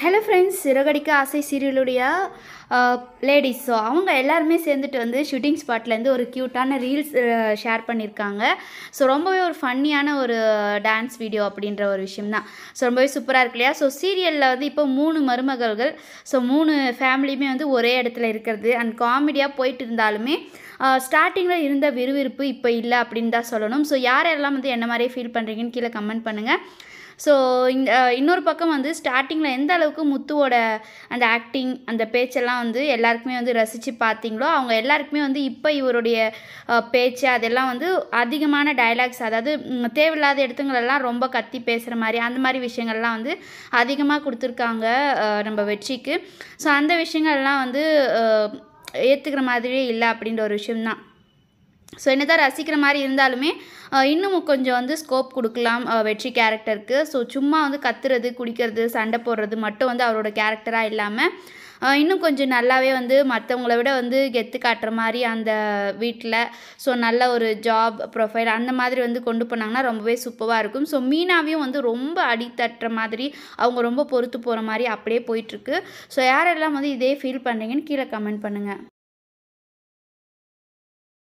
Hello friends, Siragadikka ஆசை சீரியலுடைய ladies. So அவங்க எல்லாருமே சேர்ந்துட்டு வந்து ஷூட்டிங் ஸ்பாட்லேருந்து ஒரு க்யூட்டான ரீல்ஸ் ஷேர் பண்ணியிருக்காங்க. ஸோ ரொம்பவே ஒரு ஃபன்னியான ஒரு டான்ஸ் வீடியோ அப்படின்ற ஒரு விஷயம் தான். ஸோ ரொம்பவே சூப்பராக இருக்கு இல்லையா? ஸோ சீரியலில் வந்து இப்போ 3 மருமகள்கள், ஸோ 3 ஃபேமிலியுமே வந்து ஒரே இடத்துல இருக்கிறது அண்ட் காமெடியாக போயிட்டு இருந்தாலுமே ஸ்டார்டிங்கில் இருந்த விறுவிறுப்பு இப்போ இல்லை அப்படின்னு தான் சொல்லணும். ஸோ யாரெல்லாம் வந்து என்ன மாதிரியே ஃபீல் பண்ணுறீங்கன்னு கீழே கமெண்ட் பண்ணுங்கள். ஸோ இன்னொரு பக்கம் வந்து ஸ்டார்டிங்கில் எந்த அளவுக்கு முத்துவோட அந்த ஆக்டிங், அந்த பேச்செல்லாம் வந்து எல்லாருக்குமே வந்து ரசித்து பார்த்தீங்களோ, அவங்க எல்லாருக்குமே வந்து இப்போ இவருடைய பேச்சு அதெல்லாம் வந்து அதிகமான டயலாக்ஸ், அதாவது தேவையில்லாத இடத்துங்களெல்லாம் ரொம்ப கத்தி பேசுகிற மாதிரி அந்த மாதிரி விஷயங்கள்லாம் வந்து அதிகமாக கொடுத்துருக்காங்க நம்ம வெற்றிக்கு. ஸோ அந்த விஷயங்கள்லாம் வந்து ஏற்றுக்கிற மாதிரியே இல்லை அப்படின்ற ஒரு விஷயம்தான். ஸோ என்னதான் ரசிக்கிற மாதிரி இருந்தாலுமே இன்னும் கொஞ்சம் வந்து ஸ்கோப் கொடுக்கலாம் வெற்றி கேரக்டருக்கு. ஸோ சும்மா வந்து கத்துறது, குடிக்கிறது, சண்டை போடுறது மட்டும் வந்து அவரோட கேரக்டராக இல்லாமல் இன்னும் கொஞ்சம் நல்லாவே வந்து மற்றவங்கள விட வந்து கெத்து காட்டுற மாதிரி அந்த வீட்டில் ஸோ நல்ல ஒரு ஜாப் ப்ரொஃபைல் அந்த மாதிரி வந்து கொண்டு போனாங்கன்னா ரொம்பவே சூப்பராக இருக்கும். ஸோ மீனாவையும் வந்து ரொம்ப அடித்தட்டுற மாதிரி, அவங்க ரொம்ப பொறுத்து போகிற மாதிரி அப்படியே போயிட்டுருக்கு. ஸோ யாரெல்லாம் வந்து இதே ஃபீல் பண்ணுறீங்கன்னு கீழே கமெண்ட் பண்ணுங்கள்.